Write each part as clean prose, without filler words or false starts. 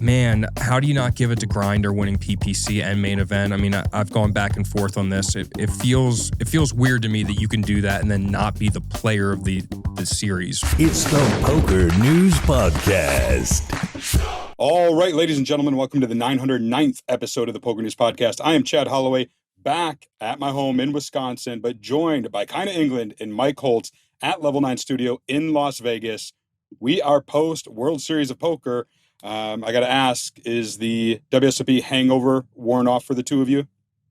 Man, how do you not give it to Grinder winning PPC and main event? I mean, I've gone back and forth on this. It feels weird to me that you can do that and then not be the player of the series. It's the PokerNews Podcast. All right, ladies and gentlemen, welcome to the 909th episode of the PokerNews Podcast. I am Chad Holloway, back at my home in Wisconsin, but joined by Kyna England and Mike Holtz at Level 9 Studio in Las Vegas. We are post World Series of Poker. I got to ask, is the WSOP hangover worn off for the two of you?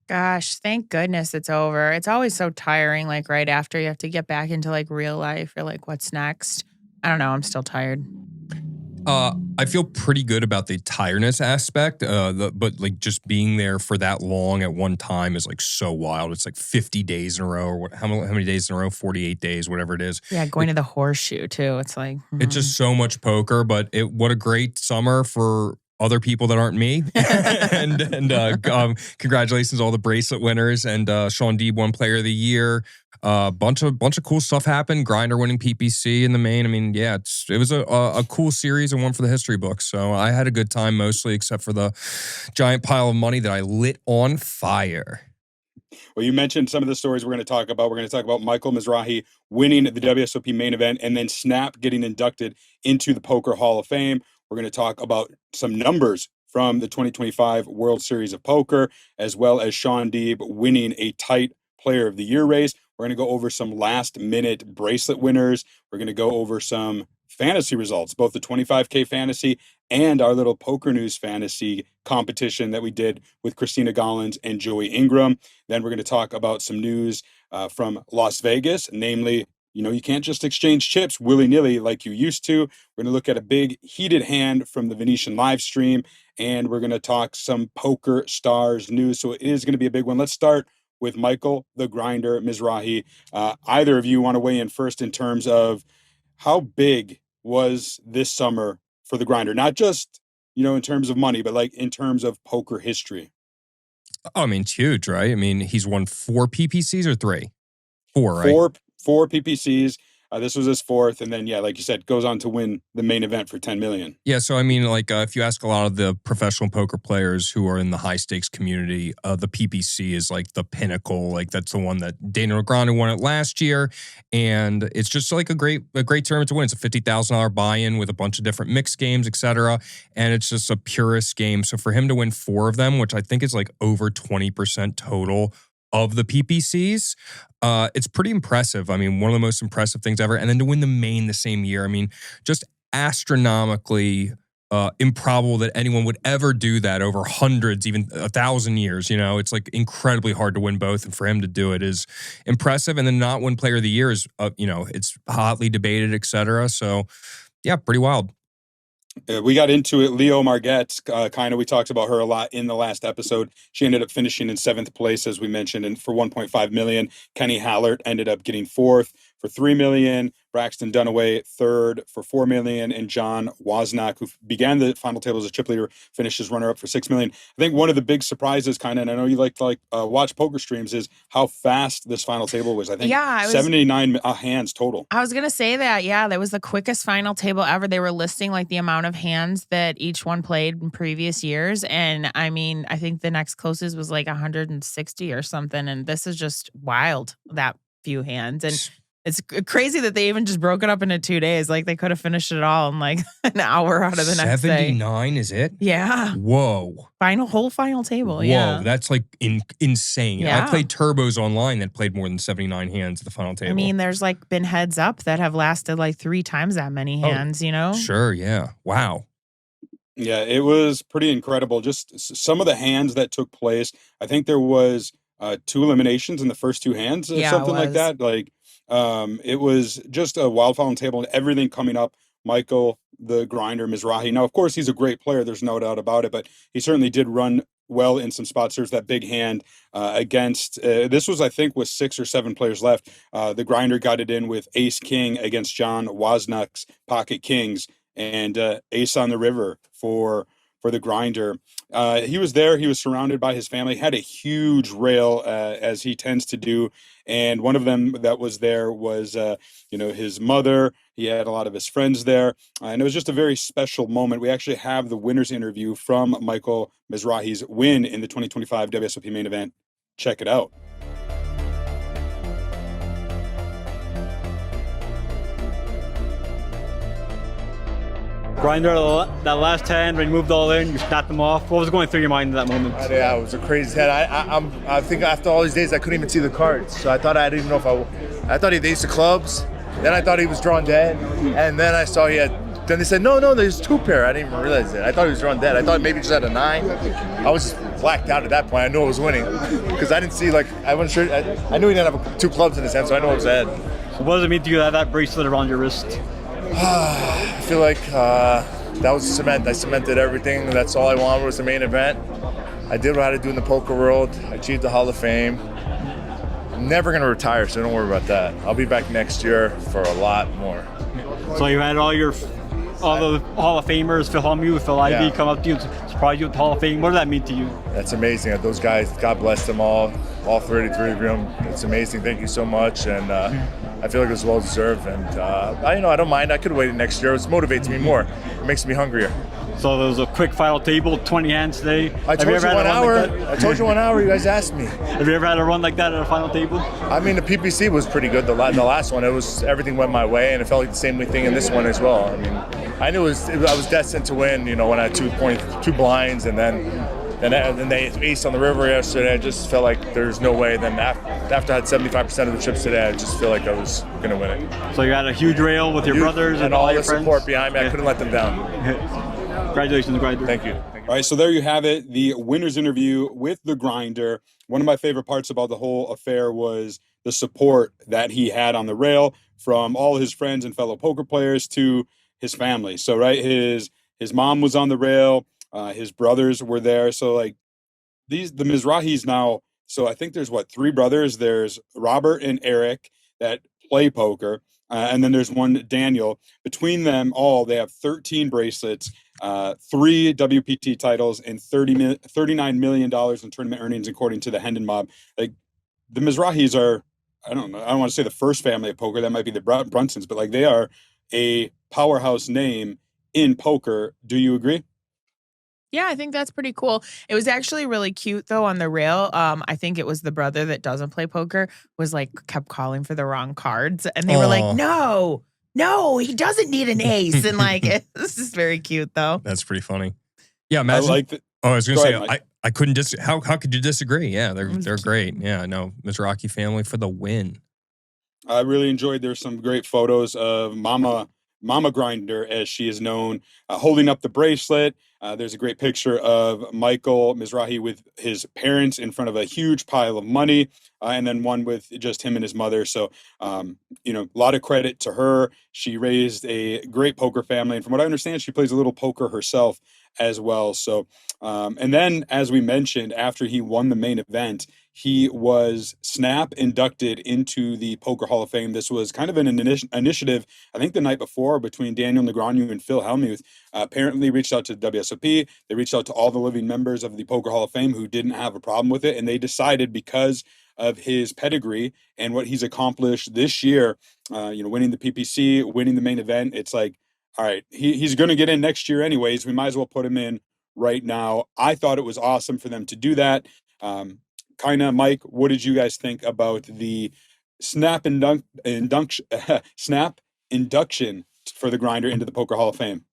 Gosh, thank goodness it's over. It's always so tiring, like right after you have to get back into like real life. You're like, what's next? I don't know. I'm still tired. I feel pretty good about the tiredness aspect, but like just being there for that long at one time is like so wild. It's like 50 days in a row, or how many days in a row? 48 days, whatever it is. Yeah, going to the horseshoe too. It's like it's just so much poker, but what a great summer for other people that aren't me. and congratulations to all the bracelet winners, and Shaun Deeb won Player of the Year. Bunch of cool stuff happened. Grinder winning PPC in the main. I mean, yeah, it was a cool series and one for the history books. So I had a good time mostly, except for the giant pile of money that I lit on fire. Well, you mentioned some of the stories we're going to talk about. We're going to talk about Michael Mizrachi winning the WSOP main event, and then Snap getting inducted into the Poker Hall of Fame. We're going to talk about some numbers from the 2025 World Series of Poker, as well as Shaun Deeb winning a tight Player of the Year race. We're going to go over some last-minute bracelet winners. We're going to go over some fantasy results, both the 25K fantasy and our little PokerNews fantasy competition that we did with Christina Gollins and Joey Ingram. Then we're going to talk about some news from Las Vegas, namely, you can't just exchange chips willy-nilly like you used to. We're going to look at a big heated hand from the Venetian live stream, and we're going to talk some PokerStars news. So it is going to be a big one. Let's start with Michael, the Grinder, Mizrachi. Either of you want to weigh in first in terms of how big was this summer for the Grinder? Not just, in terms of money, but like in terms of poker history. Oh, I mean, it's huge, right? I mean, he's won 4 PPCs or 3? 4, right? Four PPCs. This was his 4th. And then, yeah, like you said, goes on to win the main event for $10 million. Yeah, so I mean, like if you ask a lot of the professional poker players who are in the high stakes community, the PPC is like the pinnacle. Like that's the one that Daniel Negreanu won it last year, and it's just like a great tournament to win. It's a $50,000 buy-in with a bunch of different mixed games, etc. And it's just a purist game. So for him to win 4 of them, which I think is like over 20% total of the PPCs, it's pretty impressive. I mean, one of the most impressive things ever. And then to win the main the same year, I mean, just astronomically improbable that anyone would ever do that over hundreds, even 1,000 years. It's like incredibly hard to win both. And for him to do it is impressive. And then not win Player of the Year is, it's hotly debated, etc. So, yeah, pretty wild. We got into it. Leo Margette's, kind of, we talked about her a lot in the last episode. She ended up finishing in 7th place, as we mentioned, and for $1.5 million. Kenny Hallert ended up getting 4th for $3 million. Braxton Dunaway 3rd for $4 million, and John Wozniak, who began the final table as a chip leader, finished as runner-up for $6 million. I think one of the big surprises, kind of, and I know you like to watch poker streams, is how fast this final table was. I think 79 hands total. I was gonna say that. Yeah, that was the quickest final table ever. They were listing like the amount of hands that each one played in previous years, and I mean, I think the next closest was like 160 or something, and this is just wild, that few hands. And it's crazy that they even just broke it up into 2 days. Like they could have finished it all in like an hour out of the next day. 79 is it? Yeah. Whoa. Whole final table. Whoa, yeah. That's like insane. Yeah. I played turbos online that played more than 79 hands at the final table. I mean, there's like been heads up that have lasted like 3 times that many hands, Sure, yeah. Wow. Yeah, it was pretty incredible. Just some of the hands that took place. I think there was 2 eliminations in the first 2 hands or something like that. Like, it was just a wild final table and everything coming up. Michael, the Grinder, Mizrachi. Now, of course, he's a great player. There's no doubt about it, but he certainly did run well in some spots. There's that big hand against, this was, I think, with 6 or 7 players left. The Grinder got it in with Ace King against John Wozniak's Pocket Kings, and Ace on the River for the Grinder. He was there. He was surrounded by his family, had a huge rail, as he tends to do. And one of them that was there was, his mother. He had a lot of his friends there, and it was just a very special moment. We actually have the winner's interview from Michael Mizrachi's win in the 2025 WSOP main event. Check it out. Grinder, that last hand when you moved all in, you snapped them off. What was going through your mind in that moment? Yeah, it was a crazy hand. I think after all these days, I couldn't even see the cards. So I thought I didn't even know if I thought he had the ace of clubs. Then I thought he was drawn dead. And then I saw he had, then they said, no, there's two pair. I didn't even realize it. I thought he was drawn dead. I thought maybe he just had a 9. I was just blacked out at that point. I knew I was winning. Because I didn't see, I wasn't sure. I knew he didn't have 2 clubs in his hand, so I knew it was ahead. So what does it mean to you to have that bracelet around your wrist? I feel like that was cement. I cemented everything. That's all I wanted was the main event. I did what I had to do in the poker world. I achieved the Hall of Fame. I'm never going to retire, so don't worry about that. I'll be back next year for a lot more. So you had all the Hall of Famers, Phil Hellmuth, Phil Ivey come up to you and surprise you with the Hall of Fame. What does that mean to you? That's amazing. Those guys, God bless them all 33 of them. It's amazing. Thank you so much. And I feel like it was well deserved. And I don't mind. I could wait next year. It motivates me more. It makes me hungrier. So there was a quick final table, 20 hands today. I told you 1 hour. I told you 1 hour. You guys asked me. Have you ever had a run like that at a final table? I mean, the PPC was pretty good. The last one, everything went my way, and it felt like the same thing in this one as well. I mean, I knew I was destined to win. When I had 2 blinds, and then they aced on the river yesterday. I just felt like there's no way. Then after I had 75% of the chips today, I just feel like I was going to win it. So you had a huge rail with your brothers and all your friends? Support behind me. I couldn't let them down. Congratulations, Grinder. Thank you. All right, so there you have it, the winner's interview with the Grinder. One of my favorite parts about the whole affair was the support that he had on the rail from all his friends and fellow poker players to his family. So, right, his mom was on the rail, his brothers were there. So, the Mizrachis now, so I think there's 3 brothers. There's Robert and Eric that play poker, and then there's one, Daniel. Between them all, they have 13 bracelets, 3 WPT titles, and $39 million in tournament earnings, according to the Hendon Mob. The Mizrachis are, I don't know, I don't want to say the first family of poker. That might be the Brunsons, but they are a powerhouse name in poker. Do you agree? Yeah, I think that's pretty cool. It was actually really cute though on the rail. I think it was the brother that doesn't play poker was kept calling for the wrong cards, and they were like, No, he doesn't need an ace. And this is very cute though. That's pretty funny. Yeah, imagine. I was gonna say I couldn't how could you disagree? Yeah, they're great. Yeah, no, Mizrachi family for the win. I really enjoyed. There's some great photos of Mama Grinder, as she is known, holding up the bracelet. There's a great picture of Michael Mizrachi with his parents in front of a huge pile of money, and then one with just him and his mother. So, a lot of credit to her. She raised a great poker family, and from what I understand, she plays a little poker herself as well. So, and then, as we mentioned, after he won the main event, he was snap inducted into the Poker Hall of Fame. This was kind of an initiative, I think the night before, between Daniel Negreanu and Phil Hellmuth. Apparently reached out to the WSOP. They reached out to all the living members of the Poker Hall of Fame who didn't have a problem with it. And they decided, because of his pedigree and what he's accomplished this year, winning the PPC, winning the main event, it's all right, he's going to get in next year anyways. We might as well put him in right now. I thought it was awesome for them to do that. Kyna, Mike, what did you guys think about the snap induction for the Grinder into the Poker Hall of Fame?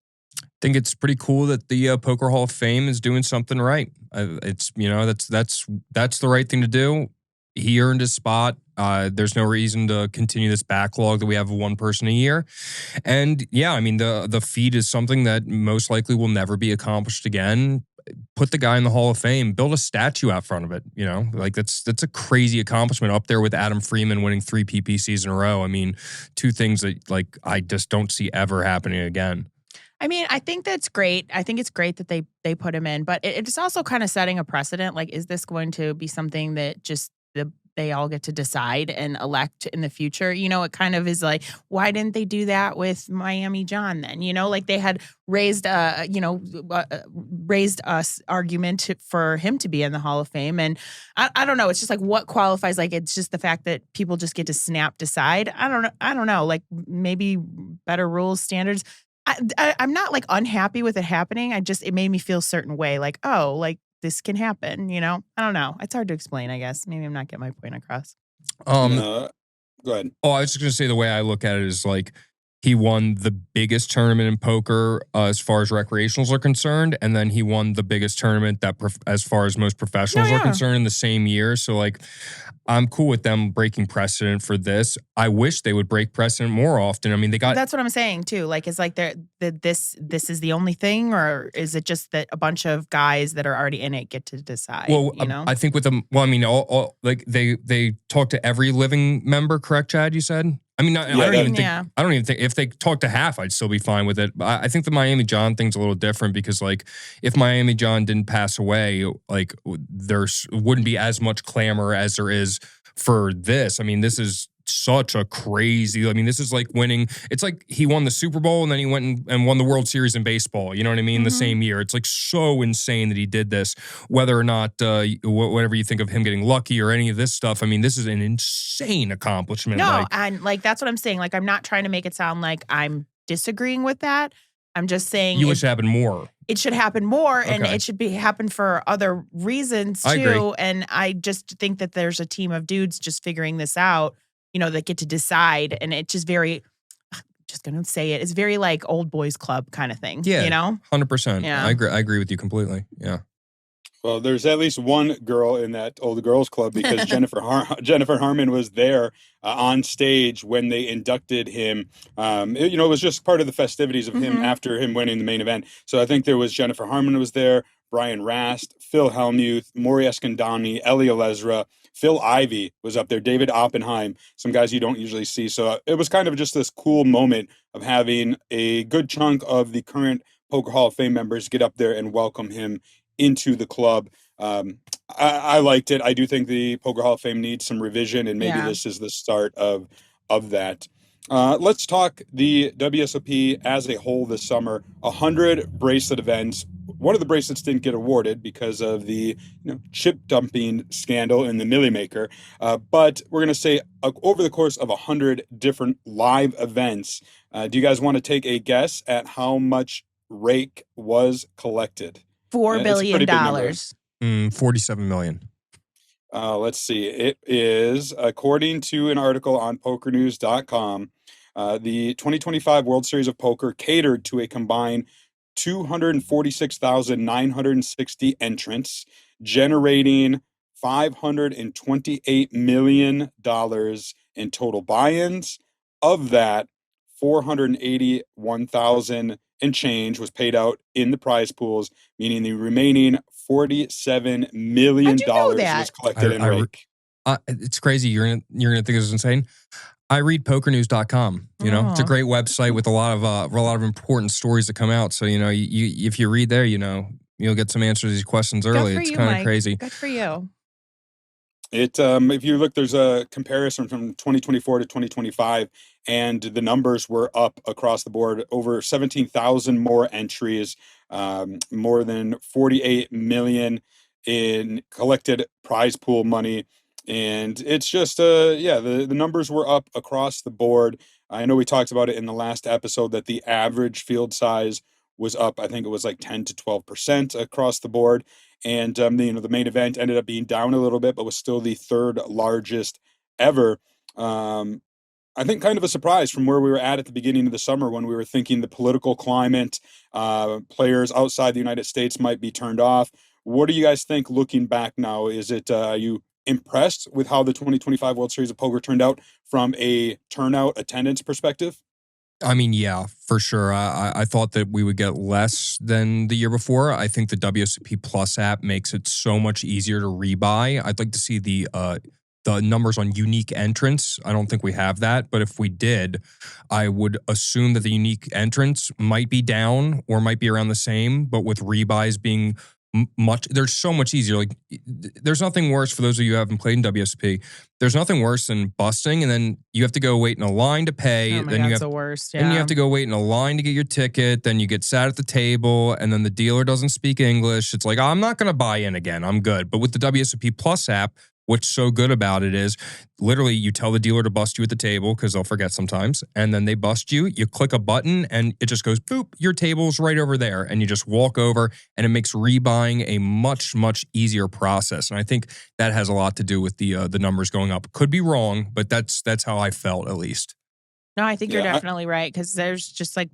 I think it's pretty cool that the Poker Hall of Fame is doing something right. It's that's the right thing to do. He earned his spot. There's no reason to continue this backlog that we have of one person a year. And yeah, I mean, the feat is something that most likely will never be accomplished again. Put the guy in the Hall of Fame, build a statue out front of it. That's a crazy accomplishment, up there with Adam Freeman winning 3 PPCs in a row. I mean, 2 things that I just don't see ever happening again. I mean, I think that's great. I think it's great that they put him in, but it's also kind of setting a precedent. Is this going to be something that just the they all get to decide and elect in the future. You know, it kind of is like, why didn't they do that with Miami John then? You know, like they had raised a argument for him to be in the Hall of Fame. And I don't know. It's just like what qualifies. Like, it's just the fact that people just get to snap decide. I don't know. Like maybe better rules, standards. I'm not like unhappy with it happening. It made me feel a certain way. Like, oh, like this can happen, you know? I don't know. It's hard to explain, I guess. Maybe I'm not getting my point across. Go ahead. Oh, I was just going to say the way I look at it is like he won the biggest tournament in poker as far as recreationals are concerned, and then he won the biggest tournament that as far as most professionals are concerned in the same year. So like, I'm cool with them breaking precedent for this. I wish they would break precedent more often. I mean, that's what I'm saying too. Like, it's like this is the only thing, or is it just that a bunch of guys that are already in it get to decide? Well, you know, I think with them. Well, I mean, all like they talk to every living member, correct, Chad? You said. I mean, I don't even think if they talk to half, I'd still be fine with it. I think the Miami John thing's a little different because, like, if Miami John didn't pass away, like, there wouldn't be as much clamor as there is for this. I mean, this is such a crazy. I mean, this is like winning. It's like he won the Super Bowl and then he went and won the World Series in baseball. You know what I mean? The same year. It's like so insane that he did this. Whether or not whatever you think of him getting lucky or any of this stuff, I mean, this is an insane accomplishment. No, and like that's what I'm saying. Like, I'm not trying to make it sound like I'm disagreeing with that. I'm just saying you wish it happened more. It should happen more, and it should happen for other reasons too. I agree. And I just think that there's a team of dudes just figuring this out, you know, that get to decide, and it's just very, I'm just gonna say it, it's very like old boys club kind of thing. Yeah, you know, 100%. Yeah, I agree with you completely. Yeah. Well, there's at least one girl in that old girls club because Jennifer Harmon was there on stage when they inducted him. It was just part of the festivities of him after him winning the main event. So I think there was Jennifer Harmon was there, Brian Rast, Phil Hellmuth, Maury Escandani, Ellie Alezra, Phil Ivey was up there, David Oppenheim, some guys you don't usually see. So it was kind of just this cool moment of having a good chunk of the current Poker Hall of Fame members get up there and welcome him into the club. I liked it. I do think the Poker Hall of Fame needs some revision, and maybe this is the start of that. Let's talk the WSOP as a whole this summer. 100 bracelet events. One of the bracelets didn't get awarded because of the chip dumping scandal in the Millie Maker. But we're going to say over the course of 100 different live events, do you guys want to take a guess at how much rake was collected? $4 billion. 47 million. Let's see. It is, according to an article on PokerNews.com, the 2025 World Series of Poker catered to a combined 246,960 entrants, generating $528 million in total buy-ins. Of that, 481,000 and change was paid out in the prize pools, meaning the remaining $47 million was collected in rake. It's crazy. You're gonna think this is insane. I read PokerNews.com. It's a great website with a lot of important stories that come out. So if you read there, you'll get some answers to these questions early. It's kind of crazy. Good for you. If you look, there's a comparison from 2024 to 2025, and the numbers were up across the board. Over 17,000 more entries, more than 48 million in collected prize pool money. And it's just, the numbers were up across the board. I know we talked about it in the last episode that the average field size was up. I think it was like 10 to 12% across the board. And, the main event ended up being down a little bit, but was still the third largest ever. I think kind of a surprise from where we were at the beginning of the summer when we were thinking the political climate, players outside the United States might be turned off. What do you guys think looking back now? Is it, are you impressed with how the 2025 World Series of Poker turned out from a turnout attendance perspective? I mean, yeah, for sure. I thought that we would get less than the year before. I think the WSOP Plus app makes it so much easier to rebuy. I'd like to see the numbers on unique entrants. I don't think we have that, but if we did, I would assume that the unique entrants might be down or might be around the same, but with rebuys being They're so much easier. Like, there's nothing worse for those of you who haven't played in WSOP. There's nothing worse than busting, and then you have to go wait in a line to pay. Oh my then God, you it's have the worst. Then you Yeah. have to go wait in a line to get your ticket. Then you get sat at the table, and then the dealer doesn't speak English. It's like, I'm not going to buy in again. I'm good. But with the WSOP Plus app, what's so good about it is literally you tell the dealer to bust you at the table because they'll forget sometimes. And then they bust you. You click a button and it just goes, boop, your table's right over there. And you just walk over and it makes rebuying a much, much easier process. And I think that has a lot to do with the numbers going up. Could be wrong, but that's how I felt at least. No, I think you're Yeah, definitely right because there's just like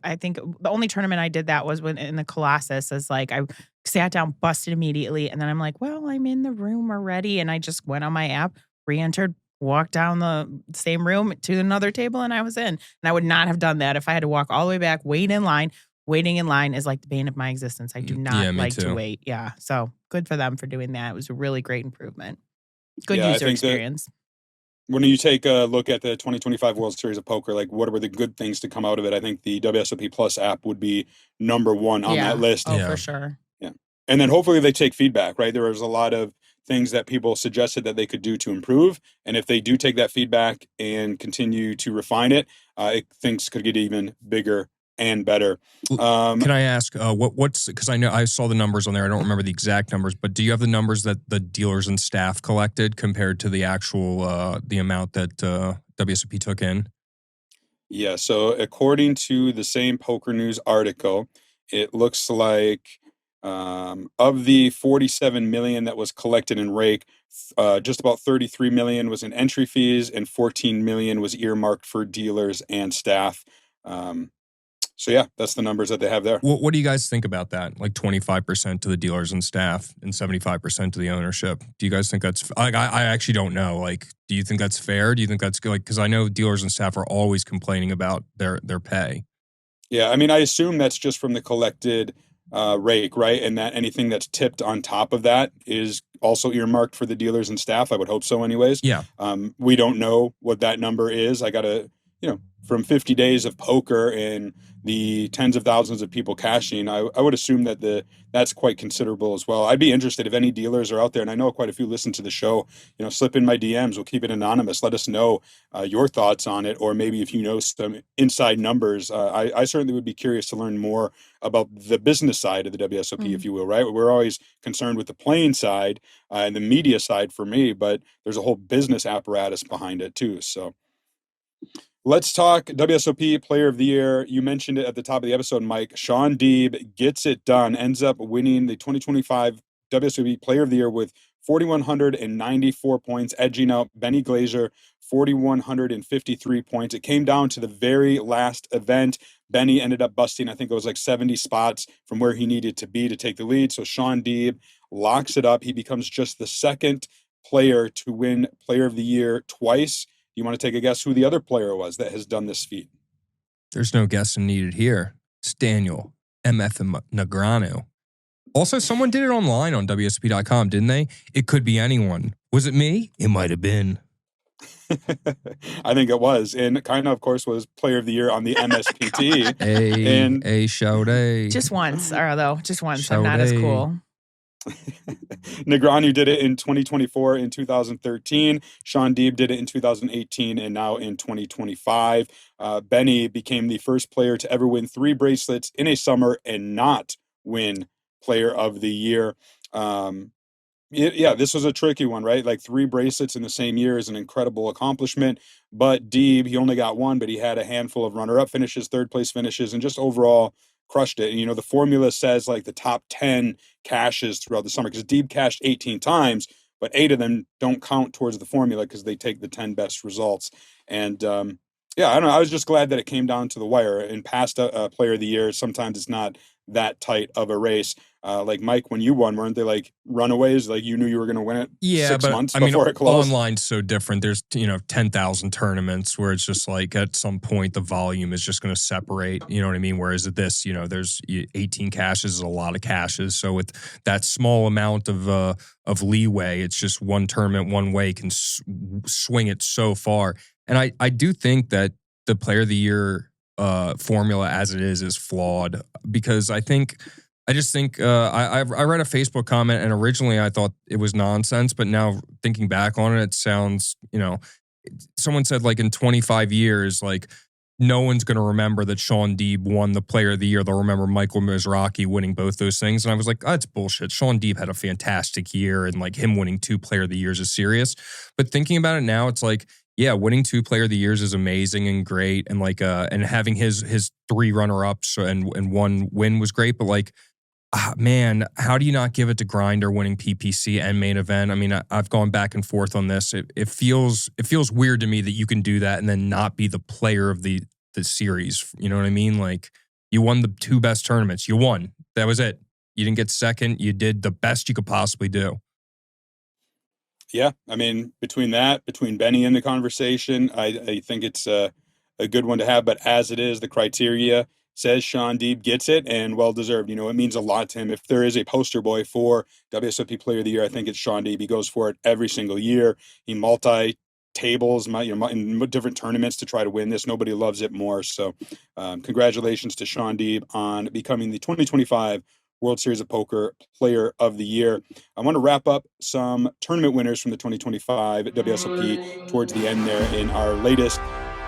I think the only tournament I did that was when in the Colossus. Is like I sat down, busted immediately, and then I'm like, well, I'm in the room already, and I just went on my app, re-entered, walked down the same room to another table, and I was in. And I would not have done that if I had to walk all the way back, wait in line. Waiting in line is like the bane of my existence. I do not me like too. to wait. Yeah, so good for them for doing that. It was a really great improvement. Good Yeah, I user think that- experience. When you take a look at the 2025 World Series of Poker, like what were the good things to come out of it? I think the WSOP Plus app would be number one on that list. Oh, Yeah. for sure. And then hopefully they take feedback, right? There was a lot of things that people suggested that they could do to improve. And if they do take that feedback and continue to refine it, things could get even bigger and better. Can I ask what's because I know I saw the numbers on there. I don't remember the exact numbers, but do you have the numbers that the dealers and staff collected compared to the actual the amount that WSOP took in? Yeah, so according to the same Poker News article, it looks like of the 47 million that was collected in rake, just about 33 million was in entry fees and 14 million was earmarked for dealers and staff. So yeah, that's the numbers that they have there. What do you guys think about that? Like 25% to the dealers and staff and 75% to the ownership. Do you guys think that's like I actually don't know. Like, do you think that's fair? Do you think that's good? Like, because I know dealers and staff are always complaining about their pay. Yeah, I mean, I assume that's just from the collected rake, right? And that anything that's tipped on top of that is also earmarked for the dealers and staff. I would hope so anyways. Yeah. We don't know what that number is. I got to, from 50 days of poker and the tens of thousands of people cashing, I would assume that that's quite considerable as well. I'd be interested if any dealers are out there, and I know quite a few listen to the show, slip in my DMs. We'll keep it anonymous. Let us know your thoughts on it, or maybe if you know some inside numbers. I certainly would be curious to learn more about the business side of the WSOP, if you will, right? We're always concerned with the playing side and the media side for me, but there's a whole business apparatus behind it too. So let's talk WSOP Player of the Year. You mentioned it at the top of the episode, Mike. Shaun Deeb gets it done, ends up winning the 2025 WSOP Player of the Year with 4,194 points, edging out Benny Glazer, 4,153 points. It came down to the very last event. Benny ended up busting, I think it was like 70 spots from where he needed to be to take the lead. So Shaun Deeb locks it up. He becomes just the second player to win Player of the Year twice. You want to take a guess who the other player was that has done this feat? There's no guessing needed here. It's Daniel MF Negreanu. Also, someone did it online on WSOP.com, didn't they? It could be anyone. Was it me? It might have been. I think it was. And Kyna, of course, was Player of the Year on the MSPT. Shout A. Just once, though. Just once. I'm not as cool. Negreanu did it in 2024 and 2013. Shaun Deeb did it in 2018 and now in 2025. Benny became the first player to ever win 3 bracelets in a summer and not win Player of the Year. This was a tricky one, right? Like 3 bracelets in the same year is an incredible accomplishment. But Deeb, he only got 1, but he had a handful of runner-up finishes, third place finishes, and just overall crushed it. And, the formula says like the top 10 cashes throughout the summer because Deeb cashed 18 times, but 8 of them don't count towards the formula because they take the 10 best results. And I don't know. I was just glad that it came down to the wire. In past Player of the Year, sometimes it's not that tight of a race. Like Mike, when you won, weren't they like runaways? Like you knew you were going to win it 6 months before it closed? Online's so different. There's 10,000 tournaments where it's just like at some point the volume is just going to separate. You know what I mean? Whereas at this, there's 18 cashes is a lot of cashes. So with that small amount of leeway, it's just one tournament one way can swing it so far. And I do think that the Player of the Year formula as it is flawed because I think I just think I read a Facebook comment, and originally I thought it was nonsense, but now thinking back on it, it sounds, someone said like in 25 years, like no one's going to remember that Shaun Deeb won the Player of the Year. They'll remember Michael Mizrachi winning both those things. And I was like, that's bullshit. Shaun Deeb had a fantastic year, and like him winning 2 Player of the Years is serious. But thinking about it now, it's like, yeah, winning 2 Player of the Years is amazing and great, and like and having his 3 runner-ups and 1 win was great. But like, man, how do you not give it to Grinder winning PPC and main event? I mean, I've gone back and forth on this. It feels weird to me that you can do that and then not be the player of the series. You know what I mean? Like, you won the 2 best tournaments. You won. That was it. You didn't get second. You did the best you could possibly do. Yeah, I mean, between Benny in the conversation, I think it's a good one to have. But as it is, the criteria says Shaun Deeb gets it, and well-deserved. It means a lot to him. If there is a poster boy for WSOP Player of the Year, I think it's Shaun Deeb. He goes for it every single year. He multi-tables in different tournaments to try to win this. Nobody loves it more. So congratulations to Shaun Deeb on becoming the 2025 World Series of Poker Player of the Year. I want to wrap up some tournament winners from the 2025 WSOP towards the end there in our latest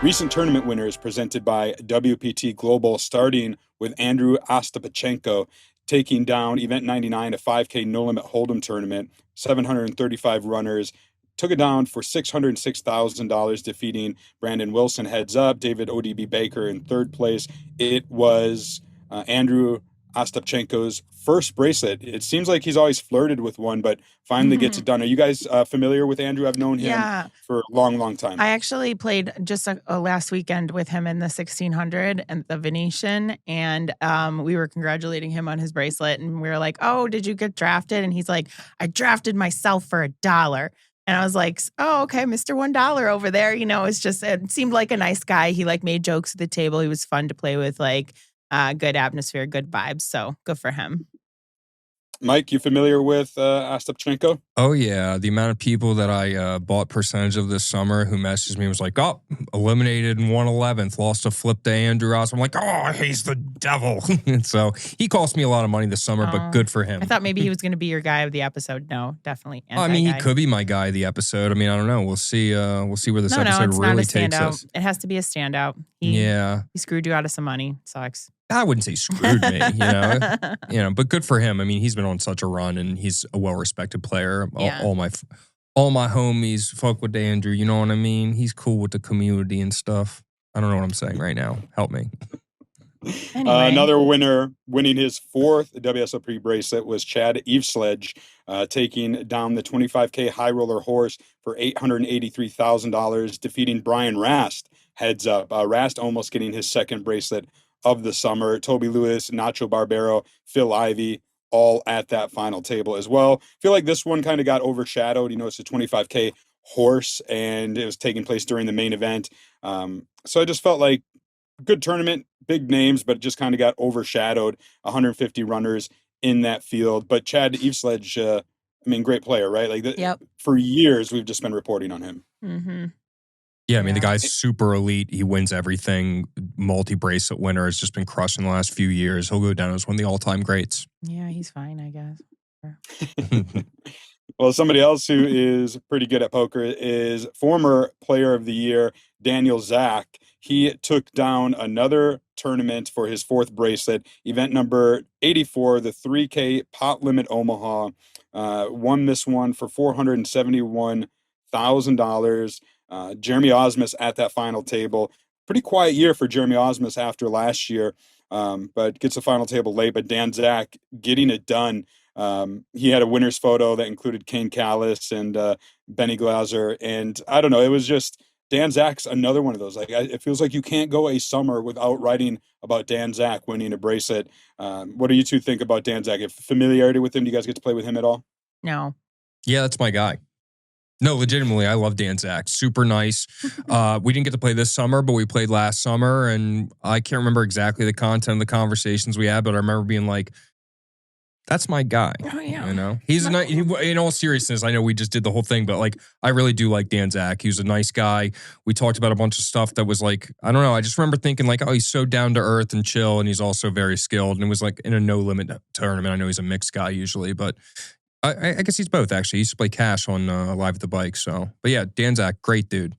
recent tournament winners presented by WPT Global, starting with Andrew Ostapchenko, taking down Event 99, a 5K no-limit hold'em tournament, 735 runners, took it down for $606,000, defeating Brandon Wilson heads up, David ODB Baker in 3rd place. It was Andrew Ostapchenko's first bracelet. It seems like he's always flirted with one, but finally gets it done. Are you guys familiar with Andrew? I've known him for a long, long time. I actually played just a last weekend with him in the 1600 and the Venetian, and we were congratulating him on his bracelet, and we were like, oh, did you get drafted? And he's like, I drafted myself for $1. And I was like, oh, okay, Mr. $1 over there. It seemed like a nice guy. He like made jokes at the table. He was fun to play with, like good atmosphere, good vibes. So good for him. Mike, you familiar with Ostapchenko? Oh, yeah. The amount of people that I bought percentage of this summer who messaged me was like, oh, eliminated in 111th, lost a flip to Andrew Ross. I'm like, oh, he's the devil. And so he cost me a lot of money this summer, but good for him. I thought maybe he was going to be your guy of the episode. No, definitely. I mean, he could be my guy of the episode. I mean, I don't know. We'll see. We'll see where this episode really takes us. It has to be a standout. He screwed you out of some money. Sucks. I wouldn't say screwed me, but good for him. I mean, he's been on such a run, and he's a well-respected player. Yeah. All my homies fuck with Andrew. You know what I mean? He's cool with the community and stuff. I don't know what I'm saying right now. Help me. Anyway. Another winner winning his 4th WSOP bracelet was Chad Eveslage, taking down the 25K high roller horse for $883,000, defeating Brian Rast heads up. Rast almost getting his 2nd bracelet of the summer. Toby Lewis, Nacho Barbero, Phil Ivey, all at that final table as well. I feel like this one kind of got overshadowed. It's a 25K horse, and it was taking place during the main event. So I just felt like good tournament, big names, but it just kind of got overshadowed. 150 runners in that field. But Chad Eveslage, great player, right? Like for years, we've just been reporting on him. Mm-hmm. Yeah, I mean, the guy's super elite. He wins everything. Multi-bracelet winner. Has just been crushing the last few years. He'll go down as one of the all-time greats. Yeah, he's fine, I guess. Well, somebody else who is pretty good at poker is former Player of the Year, Daniel Zack. He took down another tournament for his 4th bracelet, event number 84, the 3K Pot Limit Omaha. Won this one for $471,000. Jeremy Osmus at that final table. Pretty quiet year for Jeremy Osmus after last year, but gets the final table late. But Dan Zack getting it done. He had a winner's photo that included Kane Callis and Benny Glaser. And I don't know, it was just Dan Zack's another one of those. Like, it feels like you can't go a summer without writing about Dan Zack winning a bracelet. What do you two think about Dan Zack? If familiarity with him, do you guys get to play with him at all? No. Yeah, that's my guy. No, legitimately, I love Dan Zack. Super nice. We didn't get to play this summer, but we played last summer, and I can't remember exactly the content of the conversations we had, but I remember being like, That's my guy. Oh, yeah. You know, he's a nice. In all seriousness, I know we just did the whole thing, but like, I really do like Dan Zack. He was a nice guy. We talked about a bunch of stuff that was like, I don't know. I just remember thinking like, oh, he's so down to earth and chill, and he's also very skilled. And it was like in a no limit tournament. I know he's a mixed guy usually, but I guess he's both actually. He used to play cash on Live at the Bike. So, but yeah, Dan Zack, great dude.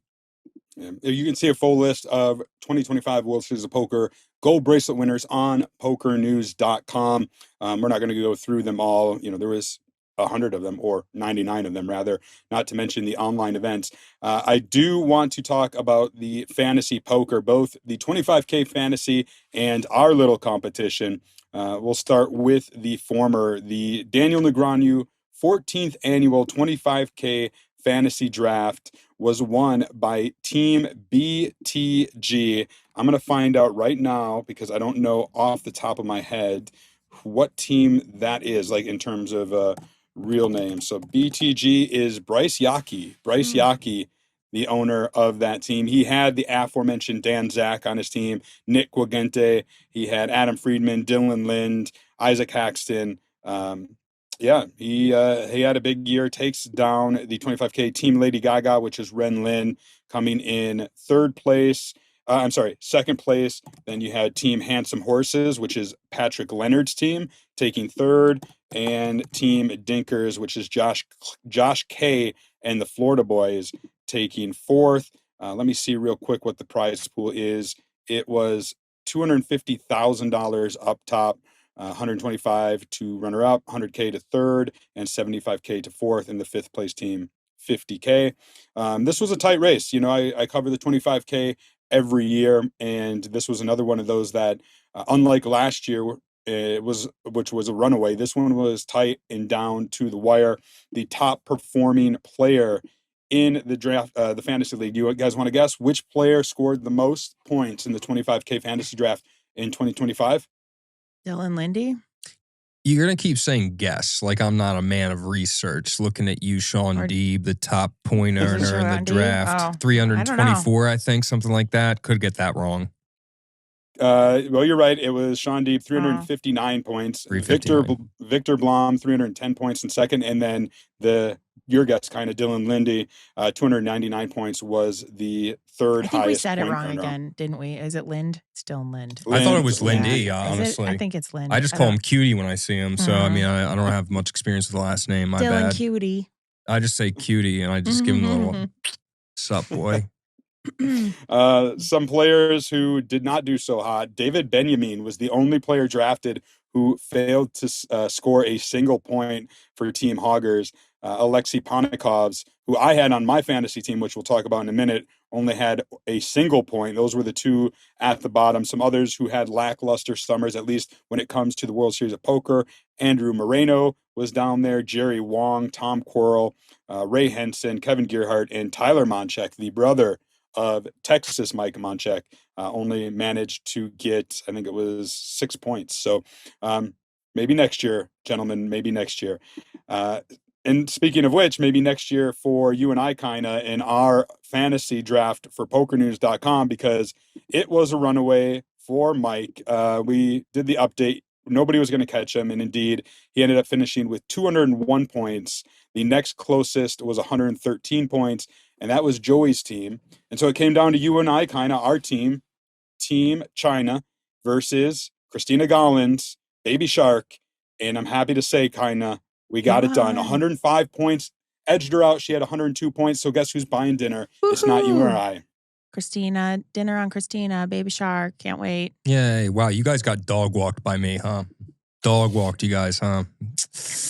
Yeah. You can see a full list of 2025 World Series of Poker gold bracelet winners on PokerNews.com. We're not going to go through them all. You know, there was 100 of them, or 99 of them rather, not to mention the online events. I do want to talk about the fantasy poker, both the 25K fantasy and our little competition. We'll start with the former, the Daniel Negreanu 14th annual 25K fantasy draft was won by Team BTG. I'm going to find out right now because I don't know off the top of my head what team that is, like in terms of real name. So BTG is Bryce Yockey. Bryce Yockey, the owner of that team. He had the aforementioned Dan Zack on his team, Nick Quagente. He had Adam Friedman, Dylan Lind, Isaac Haxton. Yeah, he had a big year, takes down the 25K Team Lady Gaga, which is Ren Lin, coming in second place. Then you had Team Handsome Horses, which is Patrick Leonard's team, taking third, and Team Dinkers, which is Josh K and the Florida Boys, taking fourth. Let me see real quick what the prize pool is. It was $250,000 up top. 125 to runner up, 100K to third, and 75K to fourth, and the fifth place team, 50K. This was a tight race. You know, I cover the 25K every year, and this was another one of those that, unlike last year, which was a runaway, this one was tight and down to the wire. The top performing player in the draft, the fantasy league. You guys want to guess which player scored the most points in the 25K fantasy draft in 2025? Dylan Lindy. You're going to keep saying guess, like I'm not a man of research. Looking at you, Shaun Deeb, the top point earner in the draft. 324, I think, something like that. Could get that wrong. Well, you're right. It was Shaun Deeb, 359 points. Victor Blom, 310 points in second. And then your guess, kind of Dylan Lindy, 299 points was the third highest. I think we said it wrong earner. again, didn't we? Is it Lind? It's Dylan Lind. I thought it was Lindy, honestly. I think it's Lind. I just call him Cutie when I see him. So, I mean, I don't have much experience with the last name. My Dylan bad. Cutie. I just say Cutie, and I just give him a little, sup, boy. Some players who did not do so hot. David Benjamin was the only player drafted who failed to score a single point for Team Hoggers. Alexei Panikovs, who I had on my fantasy team, which we'll talk about in a minute, only had a single point. Those were the two at the bottom. Some others who had lackluster summers, at least when it comes to the World Series of Poker. Andrew Moreno was down there, Jerry Wong, Tom Quirrell, Ray Henson, Kevin Gearhart, and Tyler Monchek, the brother of Texas Mike Monchek, only managed to get, I think it was 6 points. So maybe next year, gentlemen, maybe next year. And speaking of which, maybe next year for you and I, Kyna, in our fantasy draft for PokerNews.com, because it was a runaway for Mike. We did the update. Nobody was going to catch him. And indeed, he ended up finishing with 201 points. The next closest was 113 points, and that was Joey's team. And so it came down to you and I, Kyna, our team, Team China versus Christina Gollins, Baby Shark. And I'm happy to say, Kyna, we got it done. 105 points, edged her out. She had 102 points. So guess who's buying dinner? Woo-hoo. It's not you or I. Christina, dinner on Christina, Baby Shark. Can't wait. Yay. Wow. You guys got dog walked by me, huh? Dog walked you guys, huh?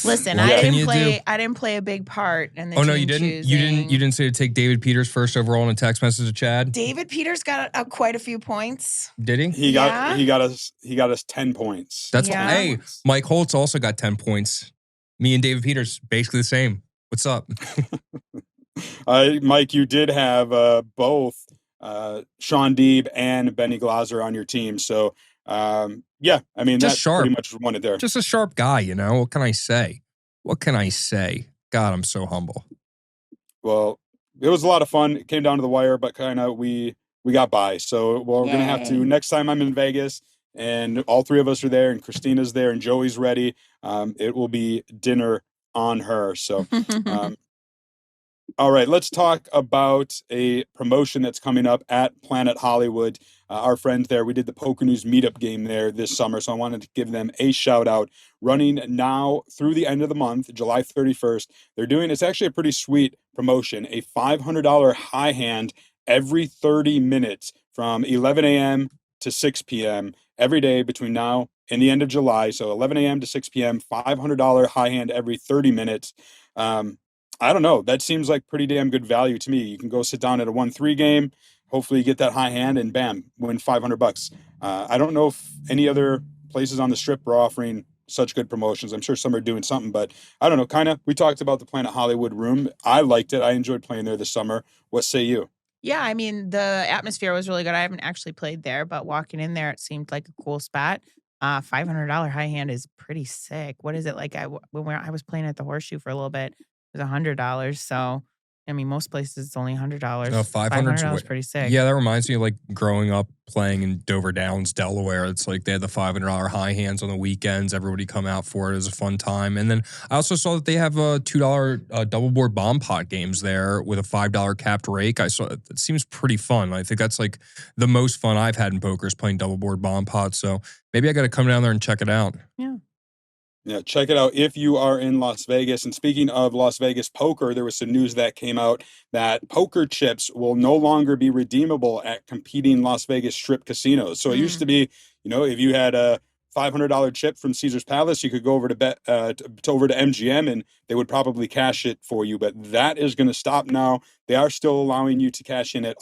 Listen, I didn't play a big part in the Oh no, you didn't? You didn't say to take David Peters first overall in a text message to Chad? David Peters got quite a few points. Did he? He got us 10 points. That's hey, Mike Holtz also got 10 points. Me and David Peters, basically the same. What's up? Mike, you did have both Shaun Deeb and Benny Glaser on your team. So, yeah, I mean, just that's sharp. Pretty much won it there. Just a sharp guy, you know? What can I say? God, I'm so humble. Well, it was a lot of fun. It came down to the wire, but kind of we got by. So we're going to have to, next time I'm in Vegas, and all three of us are there, and Christina's there, and Joey's ready. It will be dinner on her. So, all right, let's talk about a promotion that's coming up at Planet Hollywood. Our friends there, we did the PokerNews meetup game there this summer, so I wanted to give them a shout out. Running now through the end of the month, July 31st, it's actually a pretty sweet promotion, a $500 high hand every 30 minutes from 11 a.m. to 6 p.m. every day between now and the end of July. So 11 a.m. to 6 p.m., $500 high hand every 30 minutes. I don't know. That seems like pretty damn good value to me. You can go sit down at a 1-3 game. Hopefully you get that high hand and bam, win $500. I don't know if any other places on the strip are offering such good promotions. I'm sure some are doing something, but I don't know. Kyna, we talked about the Planet Hollywood room. I liked it. I enjoyed playing there this summer. What say you? Yeah, I mean, the atmosphere was really good. I haven't actually played there, but walking in there, it seemed like a cool spot. $500 high hand is pretty sick. What is it like? When I was playing at the Horseshoe for a little bit, it was $100. So, I mean, most places it's only $100. $500 is pretty sick. Yeah, that reminds me of like growing up playing in Dover Downs, Delaware. It's like they had the $500 high hands on the weekends. Everybody come out for it. It was a fun time. And then I also saw that they have $2 double board bomb pot games there with a $5 capped rake. I saw it seems pretty fun. I think that's like the most fun I've had in poker is playing double board bomb pot. So maybe I got to come down there and check it out. Yeah. Yeah, check it out if you are in Las Vegas. And speaking of Las Vegas poker, there was some news that came out that poker chips will no longer be redeemable at competing Las Vegas strip casinos. So it used to be, if you had a $500 chip from Caesar's Palace, you could go over to MGM and they would probably cash it for you. But that is going to stop now. They are still allowing you to cash in at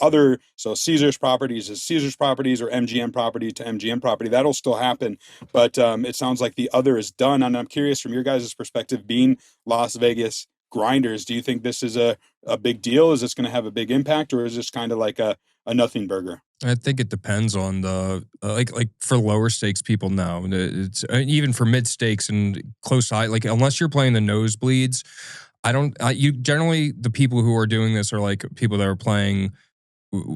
so Caesar's properties is Caesar's properties or MGM property to MGM property. That'll still happen. But it sounds like the other is done. And I'm curious from your guys' perspective, being Las Vegas grinders, do you think this is a big deal? Is this going to have a big impact, or is this kind of like a nothing burger? I think it depends on the like for lower stakes people. No, it's even for mid stakes and close side. Like unless you're playing the nosebleeds, you generally the people who are doing this are like people that are playing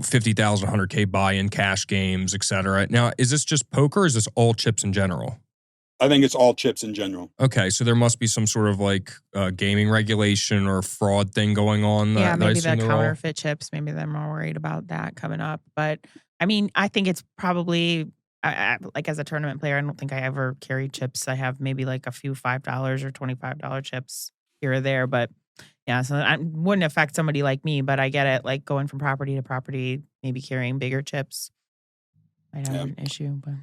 50,000, 100K buy-in cash games, etc. Now, is this just poker? Or is this all chips in general? I think it's all chips in general. Okay, so there must be some sort of like gaming regulation or fraud thing going on. Yeah, maybe the counterfeit chips. Maybe they're more worried about that coming up. But I mean, I think it's probably like as a tournament player, I don't think I ever carried chips. I have maybe like a few $5 or $25 chips here or there. But yeah, so it wouldn't affect somebody like me. But I get it. Like going from property to property, maybe carrying bigger chips might have an issue. But.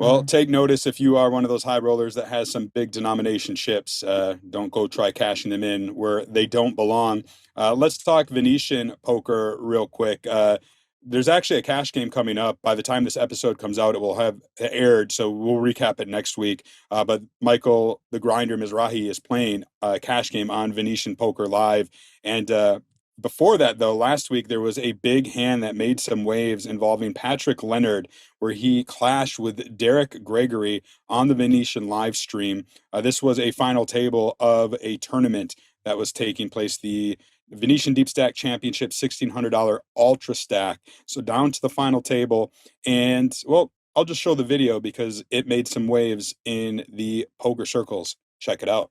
Well, take notice if you are one of those high rollers that has some big denomination chips. Don't go try cashing them in where they don't belong. Let's talk Venetian poker real quick. There's actually a cash game coming up. By the time this episode comes out, it will have aired, so we'll recap it next week. But Michael, the grinder Mizrachi, is playing a cash game on Venetian Poker Live. And before that, though, last week there was a big hand that made some waves involving Patrick Leonard, where he clashed with Derek Gregory on the Venetian live stream. This was a final table of a tournament that was taking place, the Venetian Deep Stack Championship $1,600 Ultra Stack. So down to the final table. And, well, I'll just show the video because it made some waves in the poker circles. Check it out.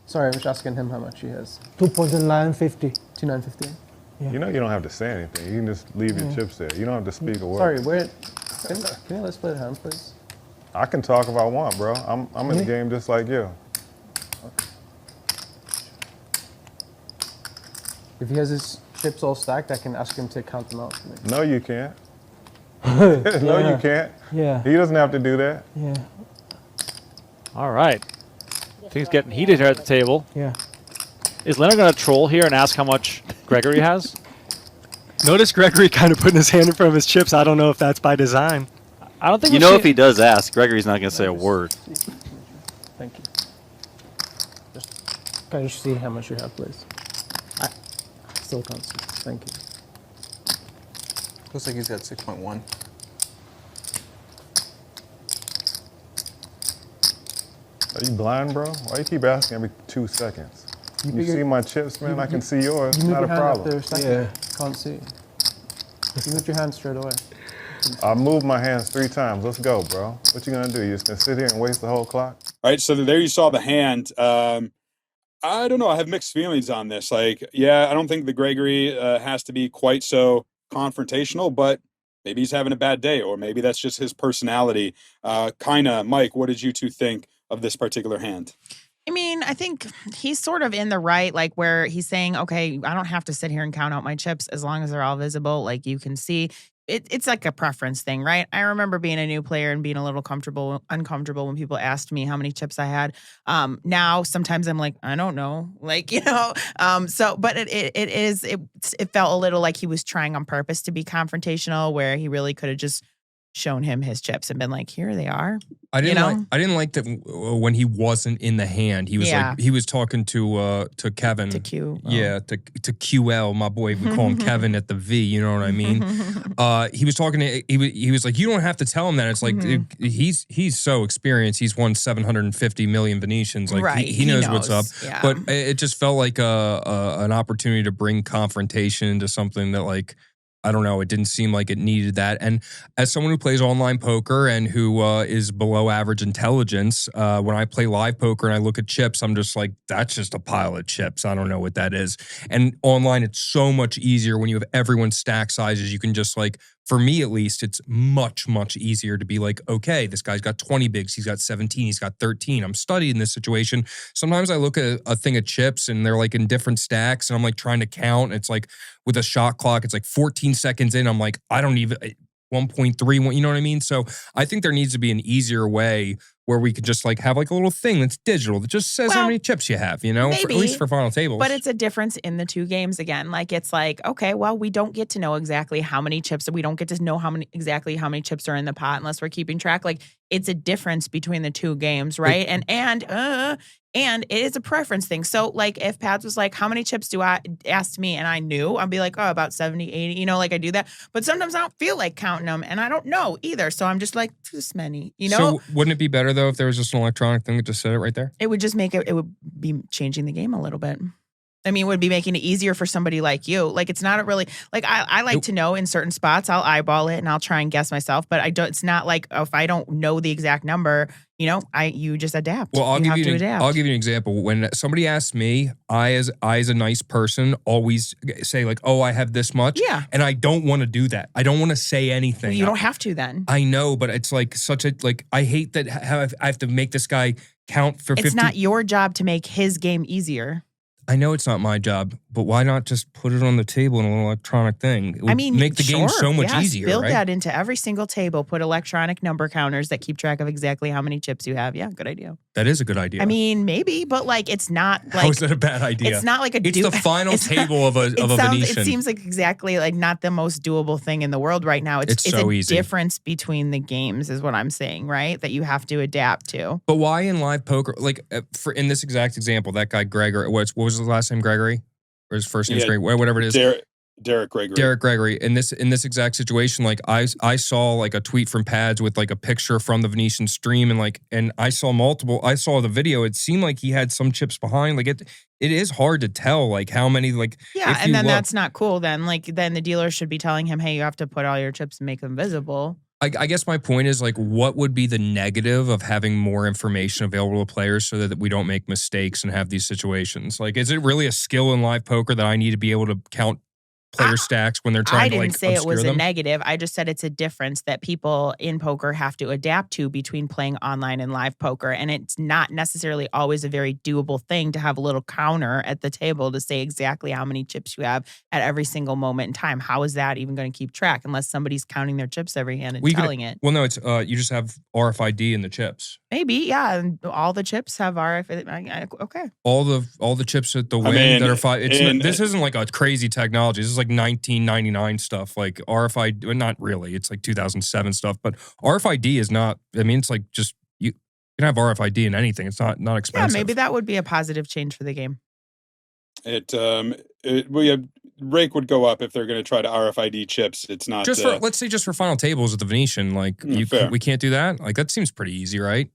Sorry, I was asking him how much he has. 2.950. 2,950. Yeah. You know you don't have to say anything. You can just leave your chips there. You don't have to speak a word. Sorry, can you let's play the hand, please? I can talk if I want, bro. I'm in the game just like you. If he has his chips all stacked, I can ask him to count them out for me. No, you can't. No, you can't. Yeah. He doesn't have to do that. Yeah. All right. Things getting heated here at the table. Yeah. Is Leonard going to troll here and ask how much Gregory has? Notice Gregory kind of putting his hand in front of his chips. I don't know if that's by design. I don't think if he does ask, Gregory's not going to say a word. Thank you. Can you see how much you have, please? I still can't see. Thank you. Looks like he's got 6.1. Are you blind, bro? Why you keep asking every 2 seconds? You see my chips, man? I can see yours. It's not a problem. Yeah. Can't see. You moved your hand straight away. I moved my hands 3 times. Let's go, bro. What you gonna do? You just gonna sit here and waste the whole clock? All right, so there you saw the hand. I don't know. I have mixed feelings on this. Like, yeah, I don't think the Gregory has to be quite so confrontational, but maybe he's having a bad day, or maybe that's just his personality. Kyna, Mike, what did you two think of this particular hand? I mean, I think he's sort of in the right, like where he's saying, okay, I don't have to sit here and count out my chips as long as they're all visible. Like you can see. It's like a preference thing, right? I remember being a new player and being a little uncomfortable when people asked me how many chips I had. Now sometimes I'm like, I don't know, like, you know. But it felt a little like he was trying on purpose to be confrontational, where he really could have just shown him his chips and been like, here they are. I didn't like that when he wasn't in the hand. He was like, he was talking to Kevin. To Q. Yeah, to QL, my boy. We call him Kevin at the V. You know what I mean? He was talking to, he was like, you don't have to tell him that. It's like, he's so experienced. He's won 750 million Venetians. Like right. he knows what's up. Yeah. But it just felt like an opportunity to bring confrontation into something that, like, I don't know. It didn't seem like it needed that. And as someone who plays online poker and who is below average intelligence, when I play live poker and I look at chips, I'm just like, that's just a pile of chips. I don't know what that is. And online, it's so much easier when you have everyone's stack sizes. You can just, like, for me at least, it's much, much easier to be like, okay, this guy's got 20 bigs, he's got 17, he's got 13. I'm studying this situation. Sometimes I look at a thing of chips and they're like in different stacks and I'm like trying to count. It's like with a shot clock, it's like 14 seconds in. I'm like, I don't even, 1.3, you know what I mean? So I think there needs to be an easier way where we could just like have like a little thing that's digital that just says how many chips you have, you know, at least for final tables. But it's a difference in the two games again. Like it's like, okay, well, we don't get to know exactly how many chips, we don't get to know exactly how many chips are in the pot unless we're keeping track. Like it's a difference between the two games, right? And it is a preference thing. So like if Pads was like, how many chips do I asked me and I knew, I'd be like, oh, about 70, 80, you know, like I do that. But sometimes I don't feel like counting them and I don't know either. So I'm just like, this many, you know? So wouldn't it be better though if there was just an electronic thing that just said it right there? It would just make it would be changing the game a little bit. I mean, it would be making it easier for somebody like you. Like, it's not a really, like, I like to know in certain spots, I'll eyeball it and I'll try and guess myself. But it's not like if I don't know the exact number, you know, you just adapt. Well, I'll give you an example. When somebody asks me, I as a nice person, always say like, oh, I have this much. Yeah. And I don't want to do that. I don't want to say anything. Well, you don't have to then. I know, but it's like I hate that I have to make this guy count for 50. It's not your job to make his game easier. I know it's not my job, but why not just put it on the table in an electronic thing? It would make the game so much easier, build right? that into every single table. Put electronic number counters that keep track of exactly how many chips you have. Yeah, good idea. That is a good idea. I mean, maybe, but like it's not like... How is that a bad idea? It's not like It's the final table of a Venetian. It seems like exactly like not the most doable thing in the world right now. It's so a easy. Difference between the games is what I'm saying, right? That you have to adapt to. But why in live poker, like in this exact example, that guy Gregor, what was his last name, Gregory? Or his first name's Gregory, whatever it is. Derek Gregory. Derek Gregory. In this exact situation, like I saw like a tweet from Pads with like a picture from the Venetian stream and I saw the video. It seemed like he had some chips behind. Like it is hard to tell like how many like. Yeah, and then that's not cool then. Like then the dealer should be telling him, hey, you have to put all your chips and make them visible. I guess my point is like, what would be the negative of having more information available to players so that we don't make mistakes and have these situations? Like, is it really a skill in live poker that I need to be able to count player stacks when they're trying to like obscure them? I didn't say it was a negative. I just said it's a difference that people in poker have to adapt to between playing online and live poker. And it's not necessarily always a very doable thing to have a little counter at the table to say exactly how many chips you have at every single moment in time. How is that even going to keep track unless somebody's counting their chips every hand and telling it? Well, no, it's you just have RFID in the chips. Maybe, yeah. And all the chips have RFID. Okay. All the chips at the win that are five. This isn't like a crazy technology. This is like 1999 stuff, like RFID. Not really. It's like 2007 stuff. But RFID is not. I mean, it's like just you can have RFID in anything. It's not expensive. Yeah, maybe that would be a positive change for the game. Rake would go up if they're going to try to RFID chips. It's not just for let's say just for final tables at the Venetian. Like we can't do that. Like that seems pretty easy, right?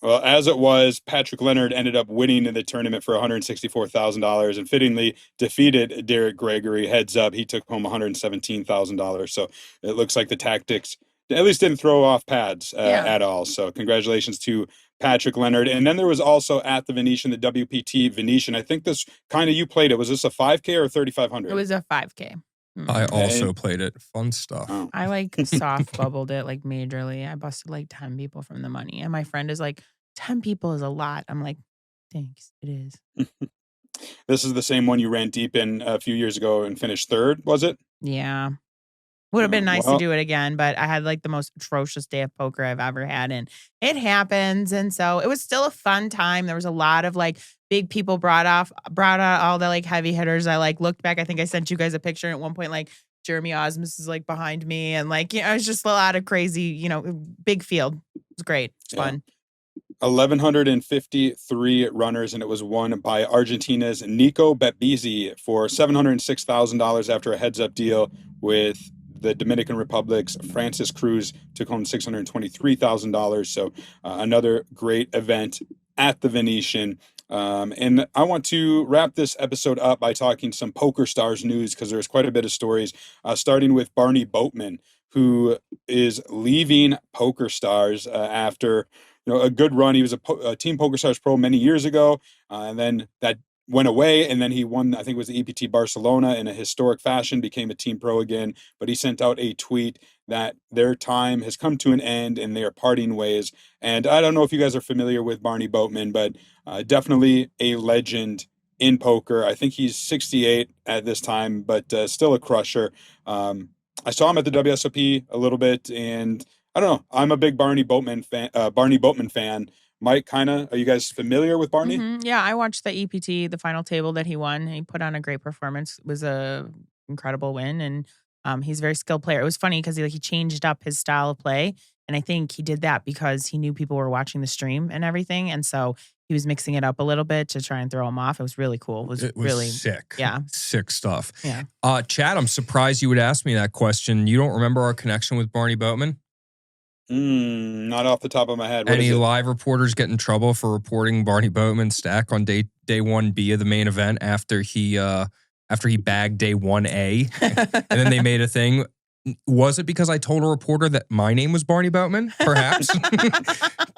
Well, as it was, Patrick Leonard ended up winning the tournament for $164,000 and fittingly defeated Derek Gregory. Heads up, he took home $117,000. So it looks like the tactics at least didn't throw off pads at all. So congratulations to Patrick Leonard. And then there was also at the Venetian, the WPT Venetian. I think this kind of, you played it. Was this a 5K or 3,500? It was a 5K. I also played it. Fun stuff. Oh. I like soft bubbled it like majorly. I busted like 10 people from the money. And my friend is like, 10 people is a lot. I'm like, thanks, it is. This is the same one you ran deep in a few years ago and finished third, was it? Yeah. Would have been nice to do it again, but I had like the most atrocious day of poker I've ever had, and it happens. And so it was still a fun time. There was a lot of like big people brought out all the like heavy hitters. I like looked back. I think I sent you guys a picture at one point, like Jeremy Osmus is like behind me, and like, you know, it was just a lot of crazy, big field. It was great. It was fun. 1,153 runners, and it was won by Argentina's Nico Betbese for $706,000 after a heads-up deal with the Dominican Republic's Francis Cruz. Took home $623,000. So another great event at the Venetian. And I want to wrap this episode up by talking some PokerStars news, because there's quite a bit of stories, starting with Barny Boatman, who is leaving PokerStars after a good run. He was a Team PokerStars pro many years ago, and then that went away, and then he won, I think it was the EPT Barcelona in a historic fashion, became a team pro again. But he sent out a tweet that their time has come to an end and they are parting ways. And I don't know if you guys are familiar with Barny Boatman, but definitely a legend in poker. I think he's 68 at this time, but still a crusher. I saw him at the WSOP a little bit, and I don't know, I'm a big Barny Boatman fan. Mike, Kyna, are you guys familiar with Barny? Mm-hmm. Yeah, I watched the EPT, the final table that he won. He put on a great performance. It was a incredible win, and he's a very skilled player. It was funny because he changed up his style of play, and I think he did that because he knew people were watching the stream and everything, and so he was mixing it up a little bit to try and throw him off. It was really cool. It was really sick. Yeah, sick stuff. Yeah. Chad, I'm surprised you would ask me that question. You don't remember our connection with Barny Boatman? Not off the top of my head. Any live reporters get in trouble for reporting Barny Boatman's stack on day 1B of the main event after he bagged day 1A, and then they made a thing? Was it because I told a reporter that my name was Barny Boatman? Perhaps.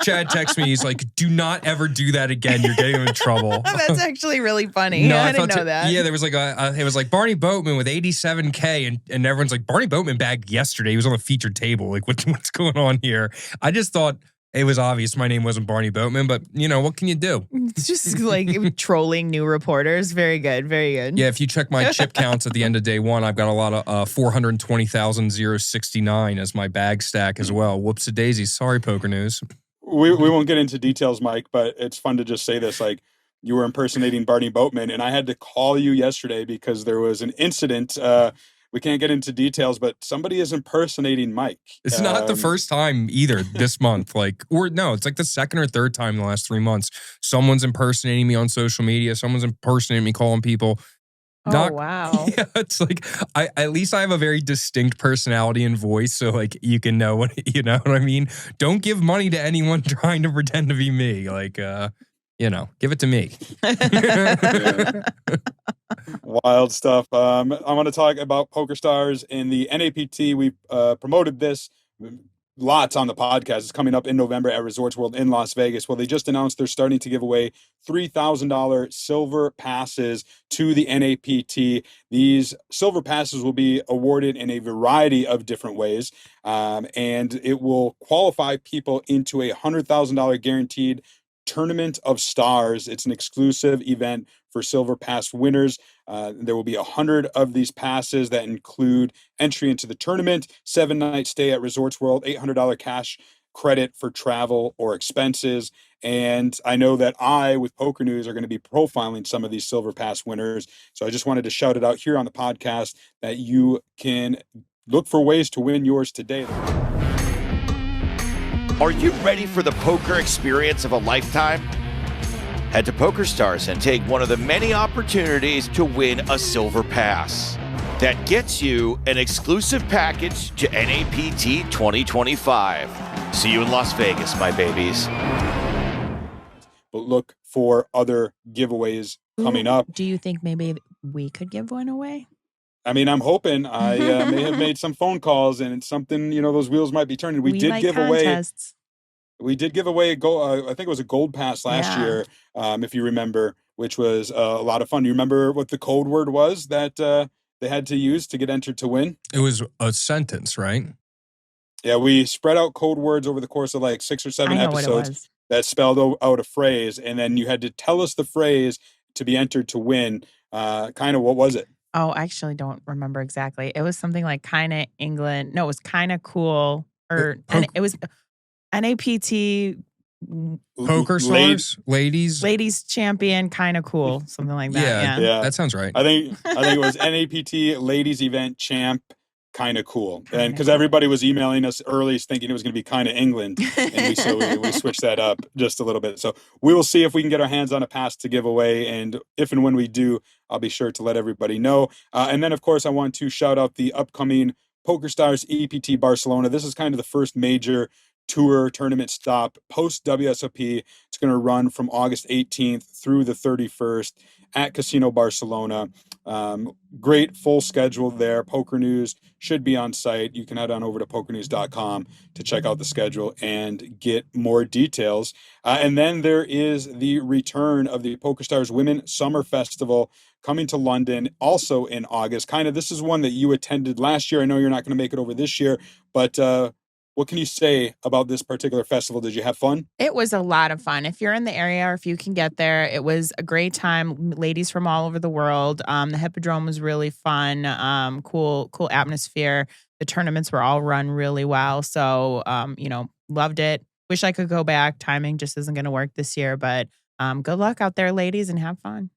Chad texts me. He's like, "Do not ever do that again. You're getting him in trouble." That's actually really funny. No, I didn't know that. Yeah, there was like it was like Barny Boatman with 87K, and everyone's like, Barny Boatman bagged yesterday. He was on the featured table. Like, what's going on here? I just thought it was obvious my name wasn't Barny Boatman, but what can you do? It's just like trolling new reporters. Very good. Very good. Yeah, if you check my chip counts at the end of day one, I've got a lot of 420,069 as my bag stack as well. Whoops-a-daisy. Sorry, Poker News. We won't get into details, Mike, but it's fun to just say this. Like, you were impersonating Barny Boatman, and I had to call you yesterday because there was an incident. We can't get into details, but somebody is impersonating Mike. It's not the first time either this month. It's like the second or third time in the last 3 months. Someone's impersonating me on social media. Someone's impersonating me, calling people. Wow. Yeah, it's like at least I have a very distinct personality and voice, so like you can know what I mean. Don't give money to anyone trying to pretend to be me. Give it to me. Wild stuff. I want to talk about PokerStars in the NAPT. We promoted this lots on the podcast. It's coming up in November at Resorts World in Las Vegas. Well, they just announced they're starting to give away $3,000 silver passes to the NAPT. These silver passes will be awarded in a variety of different ways, and it will qualify people into a $100,000 guaranteed Tournament of Stars. It's an exclusive event for silver pass winners. There will be 100 of these passes that include entry into the tournament, 7-night stay at Resorts World, $800 cash credit for travel or expenses. And I know that with Poker News, are going to be profiling some of these silver pass winners. So I just wanted to shout it out here on the podcast that you can look for ways to win yours today. Are you ready for the poker experience of a lifetime? Head to PokerStars and take one of the many opportunities to win a silver pass. That gets you an exclusive package to NAPT 2025. See you in Las Vegas, my babies. but look for other giveaways coming up. Do you think maybe we could give one away? I mean, I'm hoping. I may have made some phone calls, and it's something, those wheels might be turning. We did like give contests. away. We did give away I think it was a gold pass last year, if you remember, which was a lot of fun. Do you remember what the code word was that they had to use to get entered to win? It was a sentence, right? Yeah, we spread out code words over the course of like 6 or 7 episodes that spelled out a phrase, and then you had to tell us the phrase to be entered to win. Kind of, what was it? Oh, I actually don't remember exactly. It was something like Kyna England. No, it was Kyna cool, or and it was NAPT PokerStars, ladies champion, Kyna cool, something like that. Yeah, that sounds right. I think it was NAPT ladies event champ. Kind of cool, and because everybody was emailing us early thinking it was going to be Kyna England, and we switched that up just a little bit. So we will see if we can get our hands on a pass to give away, and if and when we do, I'll be sure to let everybody know. And then, of course, I want to shout out the upcoming PokerStars EPT Barcelona. This is kind of the first major tour tournament stop post-WSOP. It's going to run from August 18th through the 31st at Casino Barcelona. Great full schedule there. Poker News should be on site. You can head on over to pokernews.com to check out the schedule and get more details. And then there is the return of the PokerStars Women Summer Festival coming to London also in August. Kind of, this is one that you attended last year. I know you're not going to make it over this year, but what can you say about this particular festival? Did you have fun? It was a lot of fun. If you're in the area or if you can get there, it was a great time. Ladies from all over the world. The Hippodrome was really fun. Cool atmosphere. The tournaments were all run really well. So, loved it. Wish I could go back. Timing just isn't going to work this year, but good luck out there, ladies, and have fun.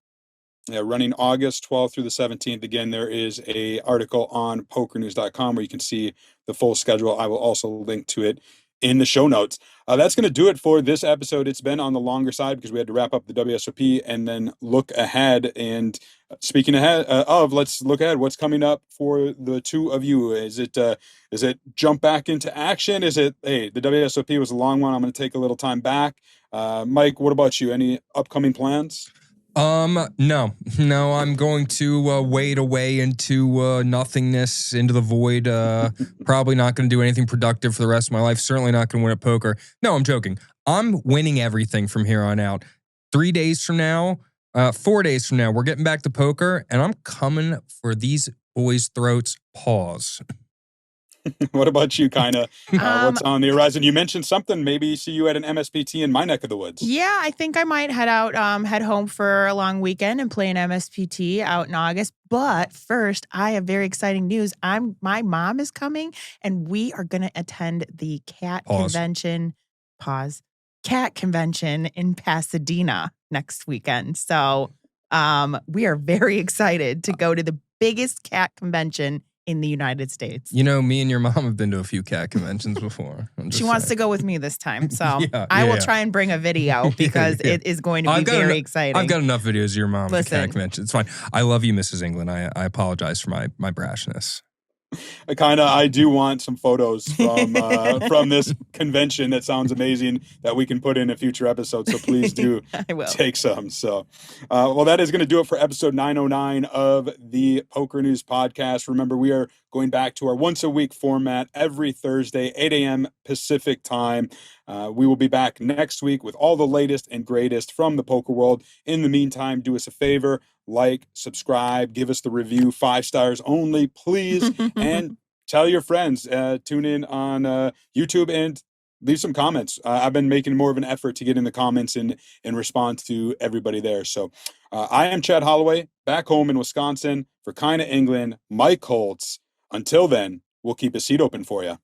Yeah, running August 12th through the 17th. Again, there is an article on pokernews.com where you can see the full schedule. I will also link to it in the show notes. That's going to do it for this episode. It's been on the longer side because we had to wrap up the WSOP and then look ahead. And speaking ahead let's look ahead. What's coming up for the two of you? Is it jump back into action? Is it, hey, the WSOP was a long one, I'm going to take a little time back? Mike, what about you? Any upcoming plans? No, I'm going to wade away into nothingness, into the void. Probably not going to do anything productive for the rest of my life. Certainly not going to win at poker. No, I'm joking. I'm winning everything from here on out. 4 days from now, we're getting back to poker, and I'm coming for these boys' throats. Pause. What about you, Kyna? What's on the horizon? You mentioned something. Maybe see you at an MSPT in my neck of the woods. Yeah, I think I might head home for a long weekend and play an MSPT out in August. But first, I have very exciting news. My mom is coming, and we are going to attend the cat convention. Cat convention in Pasadena next weekend. So, we are very excited to go to the biggest cat convention in the United States. Me and your mom have been to a few cat conventions before. She wants to go with me this time. So I will try and bring a video because it is going to be very exciting. I've got enough videos of your mom at cat convention. It's fine. I love you, Mrs. England. I apologize for my brashness. I do want some photos from this convention. That sounds amazing that we can put in a future episode. So please do take some. So, that is going to do it for episode 909 of the Poker News Podcast. Remember, we are going back to our once a week format every Thursday, 8 a.m. Pacific time. We will be back next week with all the latest and greatest from the poker world. In the meantime, do us a favor. Like, subscribe, give us the review, 5 stars only, please. And tell your friends, tune in on YouTube and leave some comments. I've been making more of an effort to get in the comments and respond to everybody there. So I am Chad Holloway, back home in Wisconsin for Kyna England, Mike Holtz. Until then, we'll keep a seat open for you.